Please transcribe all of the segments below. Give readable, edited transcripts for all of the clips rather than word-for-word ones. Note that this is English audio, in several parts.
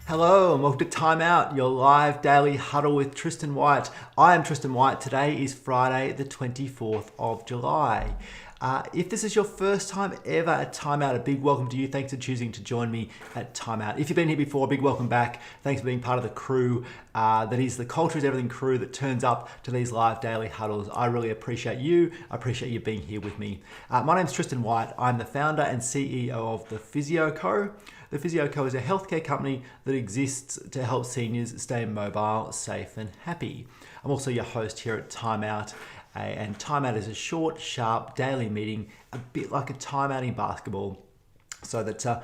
Hello and welcome to Time Out, your live daily huddle with Tristan White. I am Tristan White. Today is Friday, the 24th of July. If this is your first time ever at Time Out, a big welcome to you. Thanks for choosing to join me at Time Out. If you've been here before, a big welcome back. Thanks for being part of the crew that is the Culture is Everything crew that turns up to these live daily huddles. I really appreciate you. I appreciate you being here with me. My name's Tristan White. I'm the founder and CEO of the Physio Co. The Physio Co is a healthcare company that exists to help seniors stay mobile, safe and happy. I'm also your host here at Time Out. And Time Out is a short, sharp daily meeting, a bit like a timeout in basketball, so that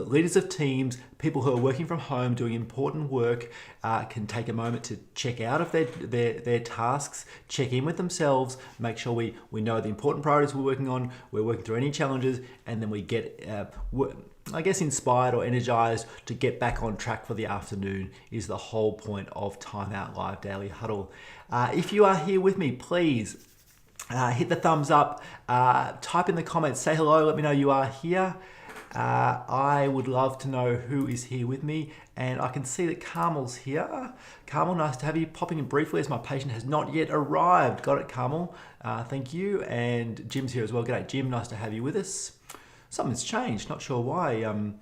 leaders of teams, people who are working from home doing important work, can take a moment to check out of their tasks, check in with themselves, make sure we know the important priorities we're working through any challenges, and then we get inspired or energized to get back on track for the afternoon is the whole point of Time Out Live Daily Huddle. If you are here with me, please hit the thumbs up, type in the comments, say hello, let me know you are here. I would love to know who is here with me, and I can see that Carmel's here. Carmel, nice to have you. Popping in briefly as my patient has not yet arrived. Got it, Carmel. Thank you. And Jim's here as well. G'day, Jim. Nice to have you with us. Something's changed. Not sure why. I'm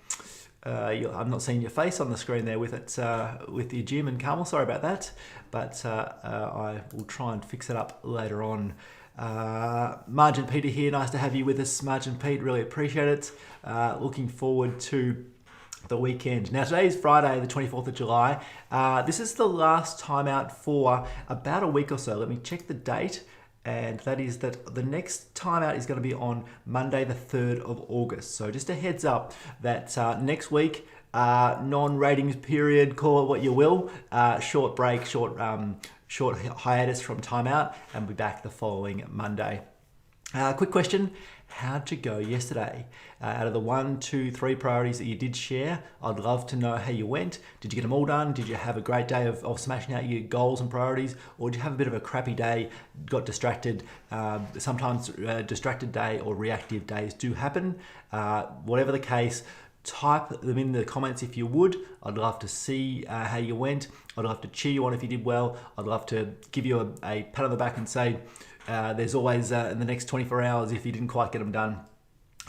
not seeing your face on the screen there with it, with your Jim and Carmel. Sorry about that, but I will try and fix it up later on. Marge and Peter here. Nice to have you with us, Marge and Pete. Really appreciate it. Looking forward to the weekend. Now today is Friday, the 24th of July. This is the last time out for about a week or so. Let me check the date. And that is that the next time out is going to be on Monday, the 3rd of August. So just a heads up that next week, non-ratings period, call it what you will, short break, short hiatus from Time Out, and we'll be back the following Monday. Quick question, how'd you go yesterday? Out of the 1, 2, 3 priorities that you did share, I'd love to know how you went. Did you get them all done? Did you have a great day of smashing out your goals and priorities? Or did you have a bit of a crappy day, got distracted? Sometimes distracted day or reactive days do happen. Whatever the case, type them in the comments if you would. I'd love to see how you went. I'd love to cheer you on if you did well. I'd love to give you a pat on the back and say, there's always in the next 24 hours if you didn't quite get them done.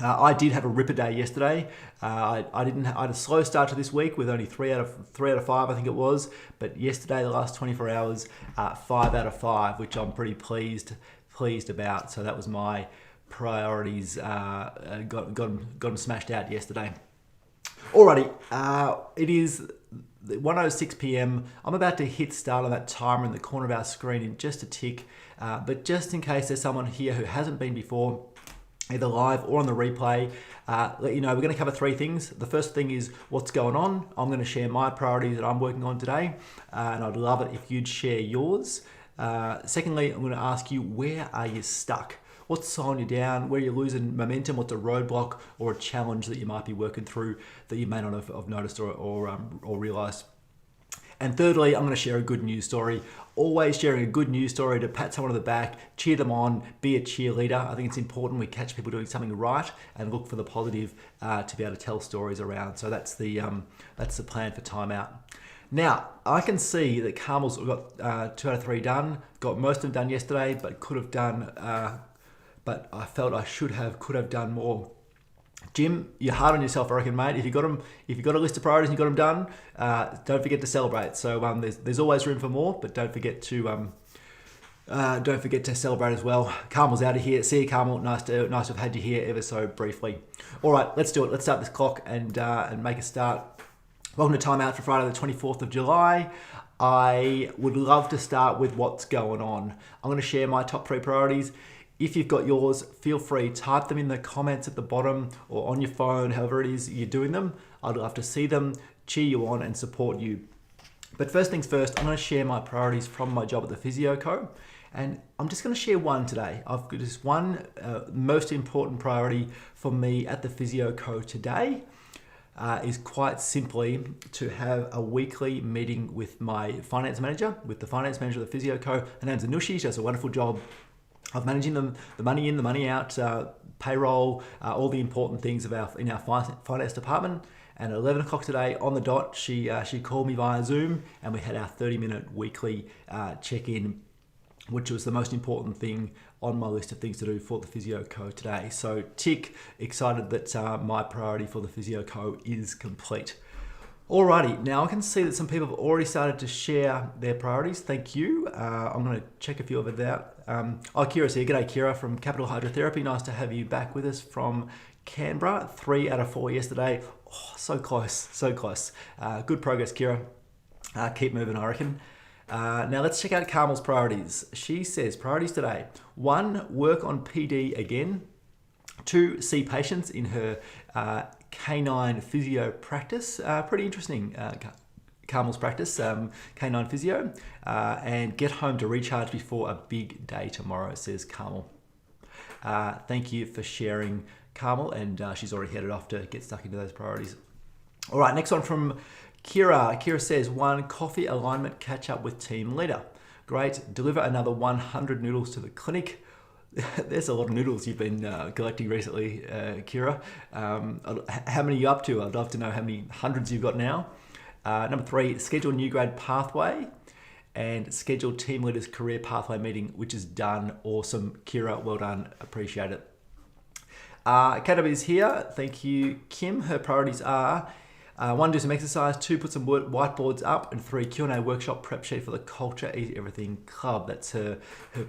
I did have a ripper day yesterday. I had a slow start to this week with only 3 out of 5, I think it was. But yesterday, the last 24 hours, 5 out of 5, which I'm pretty pleased about. So that was my priorities. Got them smashed out yesterday. Alrighty, it is 1:06 p.m. I'm about to hit start on that timer in the corner of our screen in just a tick. But just in case there's someone here who hasn't been before, either live or on the replay, let you know we're going to cover 3 things. The first thing is what's going on. I'm going to share my priorities that I'm working on today, and I'd love it if you'd share yours. Secondly, I'm going to ask you, where are you stuck? What's slowing you down? Where you're losing momentum? What's a roadblock or a challenge that you might be working through that you may not have noticed or realized? And thirdly, I'm going to share a good news story. Always sharing a good news story to pat someone on the back, cheer them on, be a cheerleader. I think it's important we catch people doing something right and look for the positive to be able to tell stories around. So that's the plan for Time Out. Now, I can see that Carmel's got 2 out of 3 done, got most of them done yesterday, but could have done, but I felt I could have done more. Jim, you're hard on yourself, I reckon, mate. If you got a list of priorities and you got them done, don't forget to celebrate. So there's always room for more, but don't forget to celebrate as well. Carmel's out of here. See you, Carmel. Nice to have had you here ever so briefly. All right, let's do it. Let's start this clock and make a start. Welcome to Time Out for Friday, the 24th of July. I would love to start with what's going on. I'm going to share my top 3 priorities. If you've got yours, feel free, type them in the comments at the bottom or on your phone, however it is you're doing them. I'd love to see them, cheer you on and support you. But first things first, I'm going to share my priorities from my job at the Physio Co. And I'm just going to share one today. I've got just one most important priority for me at the Physio Co today. Is quite simply to have a weekly meeting with my finance manager, with the finance manager of the Physio Co. Her name's Anushi. She does a wonderful job of managing the money in, the money out, payroll, all the important things in our finance department. And at 11 o'clock today on the dot, she called me via Zoom, and we had our 30-minute weekly check-in, which was the most important thing on my list of things to do for the Physio Co today. So tick, excited that my priority for the Physio Co is complete. Alrighty, now I can see that some people have already started to share their priorities. Thank you. I'm going to check a few of it out. Kira's here. G'day, Kira from Capital Hydrotherapy. Nice to have you back with us from Canberra. 3 out of 4 yesterday. Oh, so close, so close. Good progress, Kira. Keep moving, I reckon. Now let's check out Carmel's priorities. She says priorities today: 1, work on PD again. 2, see patients in her canine physio practice. Pretty interesting, Carmel's practice, canine physio. And get home to recharge before a big day tomorrow, says Carmel. Thank you for sharing, Carmel, and she's already headed off to get stuck into those priorities. All right, next one from Kira. Kira says 1, coffee alignment catch up with team leader. Great. Deliver another 100 noodles to the clinic. There's a lot of noodles you've been collecting recently, Kira. How many are you up to? I'd love to know how many hundreds you've got now. Number 3, schedule new grade pathway and schedule team leader's career pathway meeting, which is done. Awesome, Kira. Well done. Appreciate it. Katabi is here. Thank you, Kim. Her priorities are 1, do some exercise. 2, put some whiteboards up. And 3, Q&A workshop prep sheet for the Culture Eat Everything Club. That's her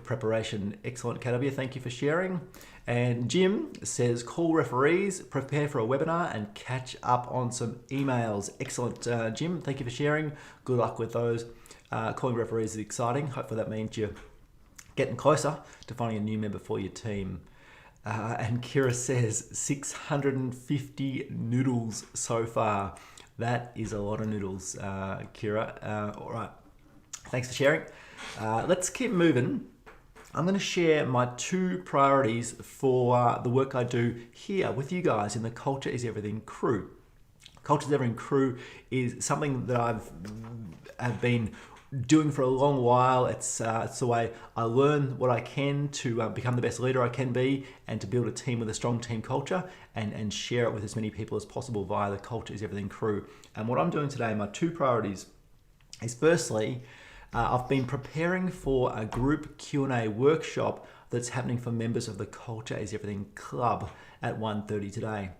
preparation. Excellent, Katabia. Thank you for sharing. And Jim says, call referees, prepare for a webinar, and catch up on some emails. Excellent, Jim. Thank you for sharing. Good luck with those. Calling referees is exciting. Hopefully that means you're getting closer to finding a new member for your team. And Kira says 650 noodles so far. That is a lot of noodles, Kira. All right, thanks for sharing. Let's keep moving. I'm going to share my 2 priorities for the work I do here with you guys in the Culture is Everything crew. Culture is Everything crew is something that I've been doing for a long while. It's the way I learn what I can to become the best leader I can be, and to build a team with a strong team culture, and share it with as many people as possible via the Culture is Everything crew. And what I'm doing today, my 2 priorities, is firstly, I've been preparing for a group Q&A workshop that's happening for members of the Culture is Everything Club at 1:30 today.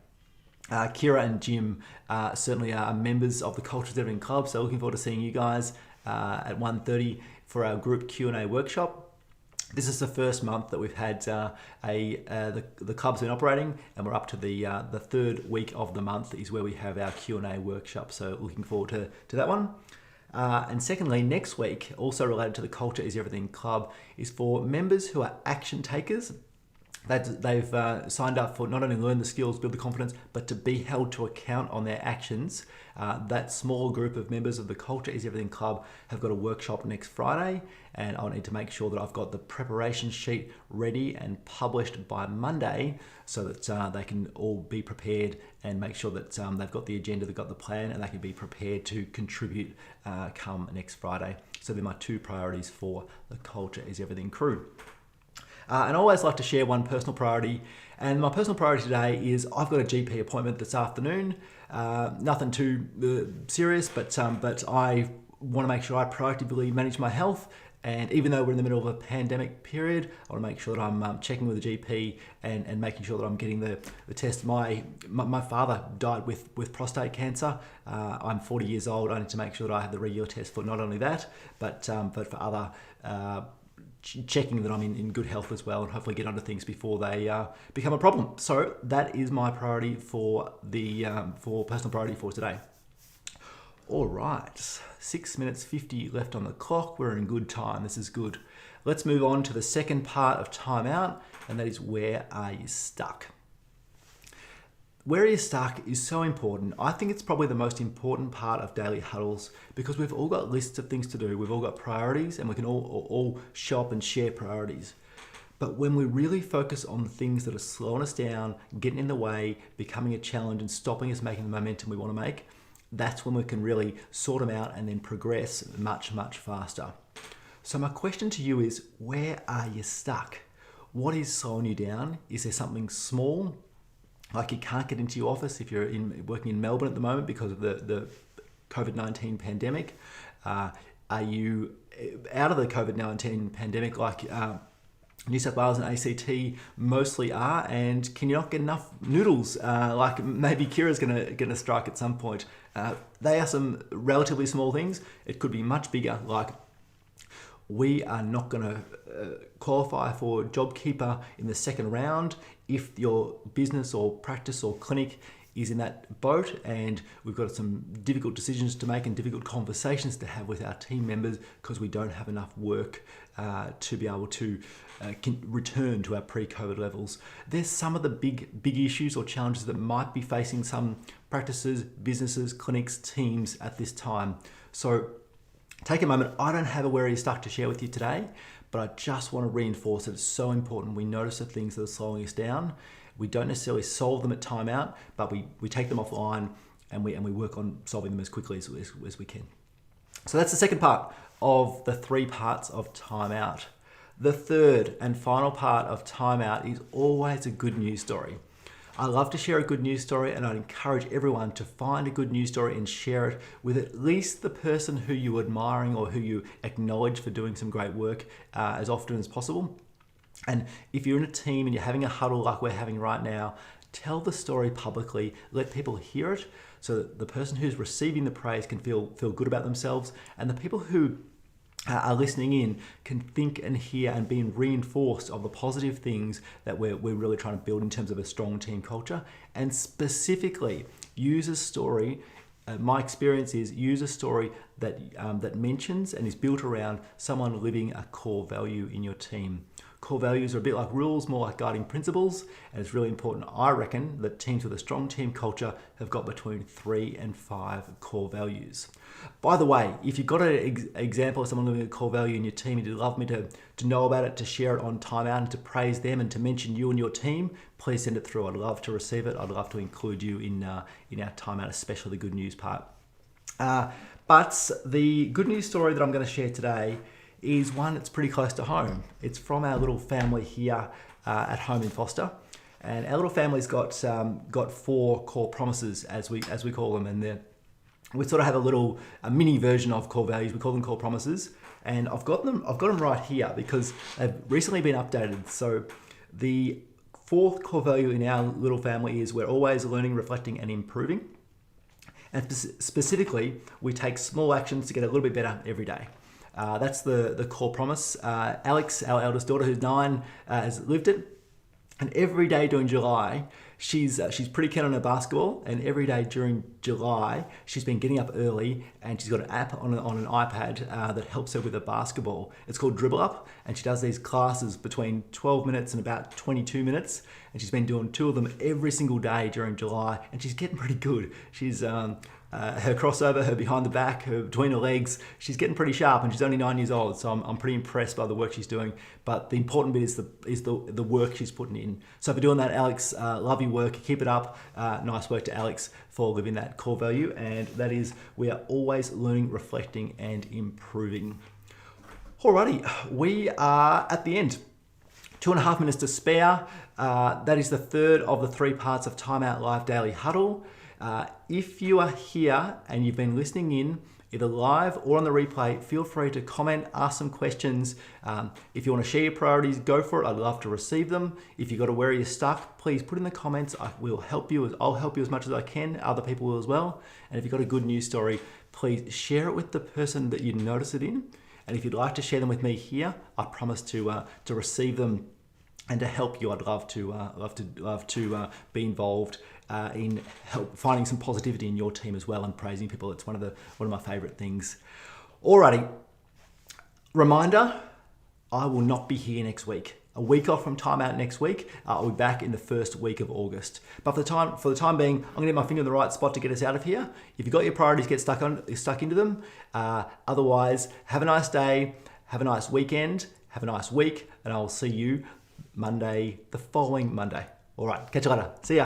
Kira and Jim certainly are members of the Culture is Everything Club, so looking forward to seeing you guys at 1:30 for our group Q&A workshop. This is the first month that we've had the club's been operating, and we're up to the 3rd week of the month is where we have our Q&A workshop. So looking forward to that one. And secondly, next week, also related to the Culture is Everything Club, is for members who are action takers. They've signed up for not only learn the skills, build the confidence, but to be held to account on their actions. That small group of members of the Culture is Everything Club have got a workshop next Friday, and I'll need to make sure that I've got the preparation sheet ready and published by Monday, so that they can all be prepared and make sure that they've got the agenda, they've got the plan, and they can be prepared to contribute come next Friday. So they're my 2 priorities for the Culture is Everything crew. And I always like to share one personal priority. And my personal priority today is I've got a GP appointment this afternoon. Nothing too serious, but I want to make sure I proactively manage my health. And even though we're in the middle of a pandemic period, I want to make sure that I'm checking with the GP and making sure that I'm getting the test. My father died with prostate cancer. I'm 40 years old. I need to make sure that I have the regular test for not only that, but for other checking that I'm in good health as well, and hopefully get onto things before they become a problem. So that is my priority for personal priority for today. All right, 6 minutes 50 left on the clock. We're in good time. This is good. Let's move on to the second part of timeout, and that is, where are you stuck? Where you're stuck is so important. I think it's probably the most important part of daily huddles, because we've all got lists of things to do. We've all got priorities, and we can all show up and share priorities. But when we really focus on the things that are slowing us down, getting in the way, becoming a challenge, and stopping us making the momentum we want to make, that's when we can really sort them out and then progress much, much faster. So my question to you is, where are you stuck? What is slowing you down? Is there something small like you can't get into your office if you're working in Melbourne at the moment because of the COVID-19 pandemic. Are you out of the COVID-19 pandemic like New South Wales and ACT mostly are, and can you not get enough noodles like maybe Kira's gonna strike at some point? They are some relatively small things. It could be much bigger, like we are not going to qualify for JobKeeper in the second round if your business or practice or clinic is in that boat, and we've got some difficult decisions to make and difficult conversations to have with our team members because we don't have enough work to be able to return to our pre-COVID levels. There's some of the big issues or challenges that might be facing some practices, businesses, clinics, teams at this time. So take a moment. I don't have a where you're stuck to share with you today, but I just want to reinforce that it's so important we notice the things that are slowing us down. We don't necessarily solve them at timeout, but we take them offline and we work on solving them as quickly as we can. So that's the second part of the 3 parts of timeout. The third and final part of timeout is always a good news story. I love to share a good news story, and I'd encourage everyone to find a good news story and share it with at least the person who you're admiring or who you acknowledge for doing some great work as often as possible. And if you're in a team and you're having a huddle like we're having right now, tell the story publicly, let people hear it so that the person who's receiving the praise can feel good about themselves, and the people who are listening in can think and hear and being reinforced of the positive things that we're really trying to build in terms of a strong team culture. And specifically use a story, my experience is use a story that mentions and is built around someone living a core value in your team. Core values are a bit like rules, more like guiding principles, and it's really important, I reckon, that teams with a strong team culture have got between 3 and 5 core values. By the way, if you've got an example of someone living a core value in your team and you'd love me to know about it, to share it on timeout and to praise them and to mention you and your team, please send it through. I'd love to receive it. I'd love to include you in our timeout, especially the good news part. But the good news story that I'm going to share today is one that's pretty close to home. It's from our little family here at home in Foster, and our little family's got 4 core promises as we call them, and we sort of have a mini version of core values. We call them core promises, and I've got them right here because they've recently been updated. So the 4th core value in our little family is we're always learning, reflecting, and improving. And specifically, we take small actions to get a little bit better every day. That's the core promise. Alex, our eldest daughter, who's 9, has lived it. And every day during July, she's pretty keen on her basketball. And every day during July, she's been getting up early, and she's got an app on an iPad that helps her with her basketball. It's called Dribble Up, and she does these classes between 12 minutes and about 22 minutes. And she's been doing 2 of them every single day during July, and she's getting pretty good. She's her crossover, her behind the back, her between her legs, she's getting pretty sharp, and she's only 9 years old, so I'm pretty impressed by the work she's doing. But the important bit is the work she's putting in. So for doing that, Alex, love your work, keep it up. Nice work to Alex for living that core value, and that is we are always learning, reflecting, and improving. Alrighty, we are at the end. 2.5 minutes to spare. That is the third of the 3 parts of Timeout Live Daily Huddle. If you are here and you've been listening in, either live or on the replay, feel free to comment, ask some questions. If you want to share your priorities, go for it. I'd love to receive them. If you've got a where you're stuck, please put in the comments. I'll help you as much as I can. Other people will as well. And if you've got a good news story, please share it with the person that you notice it in. And if you'd like to share them with me here, I promise to receive them and to help you. I'd love to be involved in finding some positivity in your team as well and praising people. It's one of my favourite things. Alrighty, reminder: I will not be here next week. A week off from timeout next week. I'll be back in the first week of August. But for the time being, I'm going to get my finger in the right spot to get us out of here. If you've got your priorities, get stuck into them. Otherwise, have a nice day, have a nice weekend, have a nice week, and I'll see you the following Monday. All right, catch you later. See ya.